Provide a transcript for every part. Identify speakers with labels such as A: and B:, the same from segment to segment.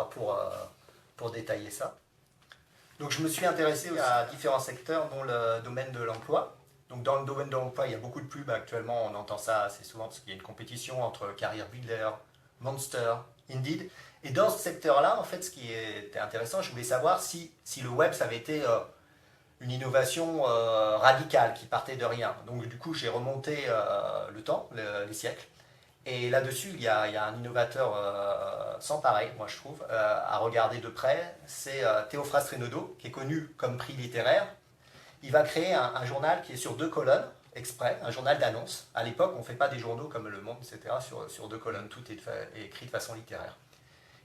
A: pour détailler ça. Donc je me suis intéressé à différents secteurs, dont le domaine de l'emploi. Donc dans le domaine de l'emploi, il y a beaucoup de pubs actuellement, on entend ça assez souvent parce qu'il y a une compétition entre Career Builder, Monster, Indeed. Et dans ce secteur-là, en fait, ce qui était intéressant, je voulais savoir si le web, ça avait été une innovation radicale qui partait de rien. Donc du coup, j'ai remonté le temps, les siècles. Et là-dessus, il y a un innovateur sans pareil, moi je trouve, à regarder de près. C'est Théophraste Renaudot, qui est connu comme prix littéraire. Il va créer un journal qui est sur 2 colonnes, exprès, un journal d'annonces. À l'époque, on ne fait pas des journaux comme Le Monde, etc., sur 2 colonnes, tout est écrit de façon littéraire.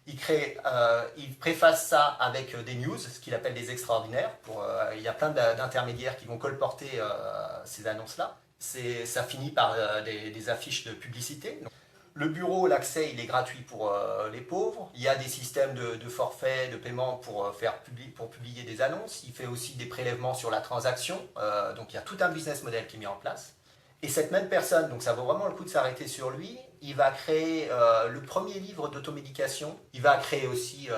A: Il préface ça avec des news, ce qu'il appelle des extraordinaires. Il y a plein d'intermédiaires qui vont colporter ces annonces-là. Ça finit par des affiches de publicité. Le bureau, l'accès, il est gratuit pour les pauvres. Il y a des systèmes de forfait, de paiement pour publier des annonces. Il fait aussi des prélèvements sur la transaction. Donc il y a tout un business model qui est mis en place. Et cette même personne, donc ça vaut vraiment le coup de s'arrêter sur lui, il va créer le premier livre d'automédication. Il va créer aussi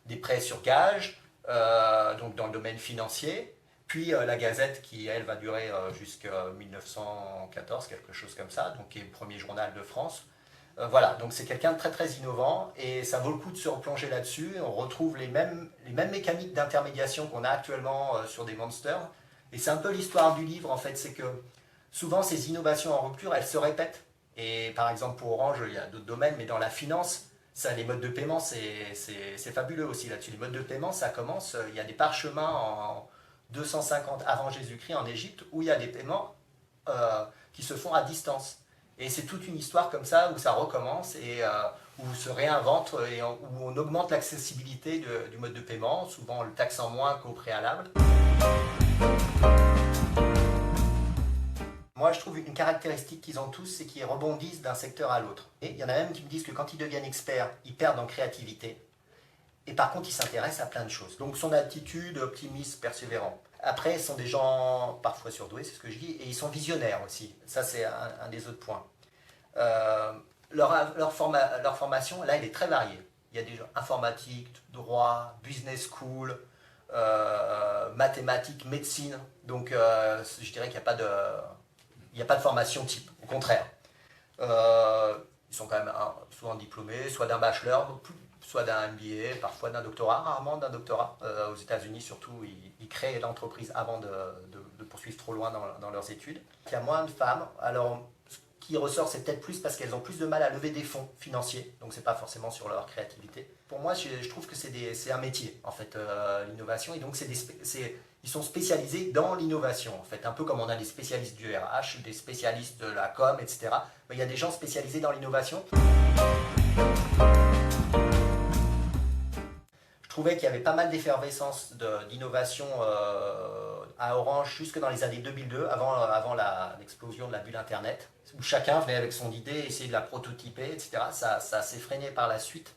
A: des prêts sur gage, donc dans le domaine financier. Puis la Gazette qui, elle, va durer jusqu'à 1914, quelque chose comme ça, donc qui est le premier journal de France. Voilà, donc c'est quelqu'un de très très innovant et ça vaut le coup de se replonger là-dessus. On retrouve les mêmes mécaniques d'intermédiation qu'on a actuellement sur des monsters. Et c'est un peu l'histoire du livre en fait, c'est que souvent ces innovations en rupture, elles se répètent. Et par exemple pour Orange, il y a d'autres domaines, mais dans la finance, ça, les modes de paiement, c'est fabuleux aussi là-dessus. Les modes de paiement, ça commence, il y a des parchemins en 250 avant Jésus-Christ en Égypte où il y a des paiements qui se font à distance. Et c'est toute une histoire comme ça où ça recommence et où se réinvente et où on augmente l'accessibilité du mode de paiement, souvent le taxant moins qu'au préalable. Moi, je trouve une caractéristique qu'ils ont tous, c'est qu'ils rebondissent d'un secteur à l'autre. Et il y en a même qui me disent que quand ils deviennent experts, ils perdent en créativité. Et par contre, ils s'intéressent à plein de choses. Donc, son attitude optimiste, persévérant. Après, ce sont des gens parfois surdoués, c'est ce que je dis, et ils sont visionnaires aussi. Ça, c'est un des autres points. Leur formation, là, elle est très variée. Il y a des gens informatique, droit, business school, mathématiques, médecine. Donc, je dirais qu'il n'y a pas de formation type, au contraire. Ils sont quand même souvent diplômés, soit d'un bachelor, soit d'un MBA, parfois d'un doctorat, rarement d'un doctorat. Aux États-Unis, surtout, ils créent l'entreprise avant de poursuivre trop loin dans leurs études. Il y a moins de femmes. Alors, ce qui ressort, c'est peut-être plus parce qu'elles ont plus de mal à lever des fonds financiers. Donc, c'est pas forcément sur leur créativité. Pour moi, je trouve que c'est un métier, en fait, l'innovation. Et donc, ils sont spécialisés dans l'innovation, en fait. Un peu comme on a des spécialistes du RH, des spécialistes de la com, etc. Mais il y a des gens spécialisés dans l'innovation. Je trouvais qu'il y avait pas mal d'effervescence d'innovation à Orange jusque dans les années 2002, avant l'explosion de la bulle Internet, où chacun venait avec son idée, essayer de la prototyper, etc. Ça s'est freiné par la suite.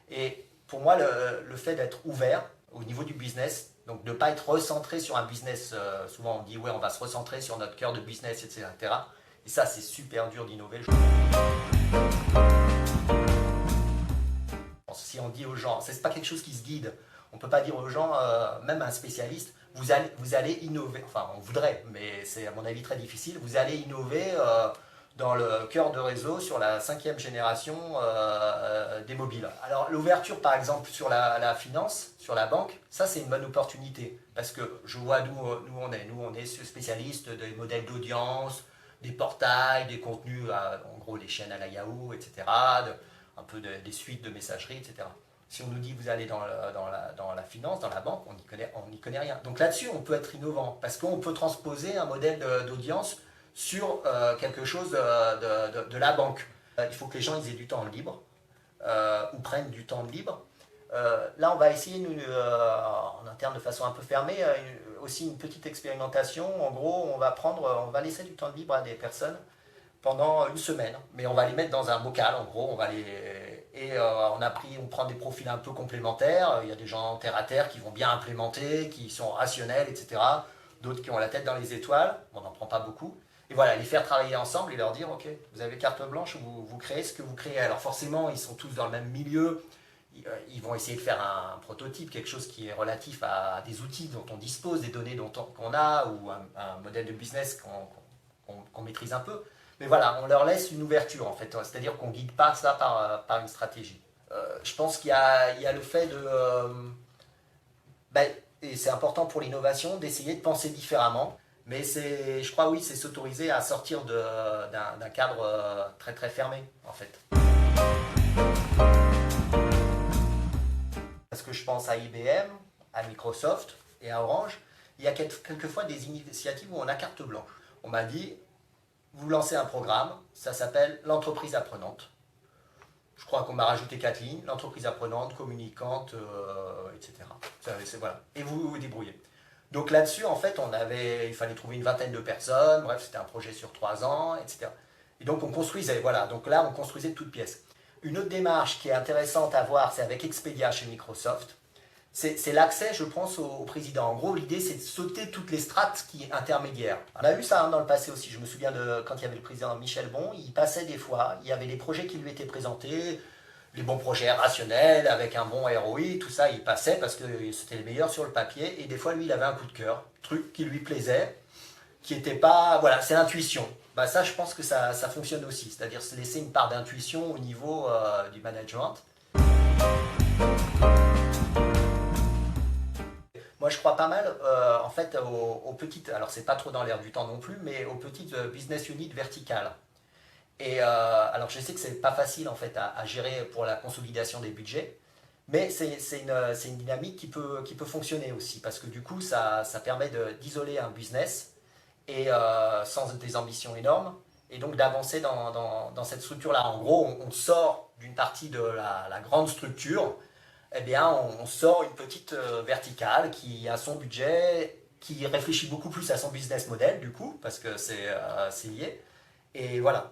A: Et pour moi, le fait d'être ouvert au niveau du business, donc de ne pas être recentré sur un business, souvent on dit ouais, on va se recentrer sur notre cœur de business, etc. Et ça, c'est super dur d'innover. Si on dit aux gens, c'est pas quelque chose qui se guide. On ne peut pas dire aux gens, même un spécialiste, vous allez innover. Enfin, on voudrait, mais c'est à mon avis très difficile. Vous allez innover dans le cœur de réseau sur la 5e génération des mobiles. Alors l'ouverture par exemple sur la finance, sur la banque, ça c'est une bonne opportunité parce que je vois d'où on est. Nous on est spécialistes des modèles d'audience, des portails, des contenus, en gros des chaînes à la Yahoo, etc., un peu des suites de messagerie, etc. Si on nous dit vous allez dans la finance, dans la banque, on n'y connaît rien. Donc là-dessus on peut être innovant parce qu'on peut transposer un modèle d'audience sur quelque chose de la banque. Il faut que les gens ils aient du temps libre ou prennent du temps libre. Là, on va essayer, nous, en interne de façon un peu fermée, aussi une petite expérimentation. En gros, on va laisser du temps libre à des personnes pendant une semaine, mais on va les mettre dans un bocal. En gros, on prend des profils un peu complémentaires. Il y a des gens terre à terre qui vont bien implémenter, qui sont rationnels, etc. D'autres qui ont la tête dans les étoiles. On n'en prend pas beaucoup. Et voilà, les faire travailler ensemble et leur dire, ok, vous avez carte blanche, vous créez ce que vous créez. Alors forcément, ils sont tous dans le même milieu, ils vont essayer de faire un prototype, quelque chose qui est relatif à des outils dont on dispose, des données qu'on a, ou un modèle de business qu'on maîtrise un peu. Mais voilà, on leur laisse une ouverture en fait, c'est-à-dire qu'on ne guide pas ça par une stratégie. Je pense qu'il y a le fait de... et c'est important pour l'innovation d'essayer de penser différemment, mais je crois oui, c'est s'autoriser à sortir d'un cadre très très fermé en fait. Parce que je pense à IBM, à Microsoft et à Orange, il y a quelquefois des initiatives où on a carte blanche. On m'a dit, vous lancez un programme, ça s'appelle l'entreprise apprenante. Je crois qu'on m'a rajouté 4 lignes, l'entreprise apprenante, communicante, etc. Voilà. Et vous vous débrouillez. Donc là-dessus, en fait, il fallait trouver une vingtaine de personnes, bref, c'était un projet sur 3 ans, etc. Et donc on construisait, voilà. Donc là, on construisait de toutes pièces. Une autre démarche qui est intéressante à voir, c'est avec Expedia chez Microsoft. C'est l'accès, je pense, au président. En gros, l'idée, c'est de sauter toutes les strates intermédiaires. On a eu ça dans le passé aussi. Je me souviens quand il y avait le président Michel Bon, il passait des fois, il y avait des projets qui lui étaient présentés, les bons projets rationnels, avec un bon ROI, tout ça, il passait parce que c'était le meilleur sur le papier. Et des fois, lui, il avait un coup de cœur, truc qui lui plaisait, qui n'était pas... Voilà, c'est l'intuition. Ça, je pense que ça fonctionne aussi. C'est-à-dire se laisser une part d'intuition au niveau du management. Moi, je crois pas mal, en fait, aux petites, alors c'est pas trop dans l'air du temps non plus, mais aux petites business units verticales. Et alors, je sais que c'est pas facile en fait à gérer pour la consolidation des budgets, mais c'est une dynamique qui peut fonctionner aussi, parce que du coup, ça permet d'isoler un business et sans des ambitions énormes, et donc d'avancer dans cette structure-là. En gros, on sort d'une partie de la grande structure. Eh bien, on sort une petite verticale qui a son budget, qui réfléchit beaucoup plus à son business model, du coup, parce que c'est lié. Et voilà.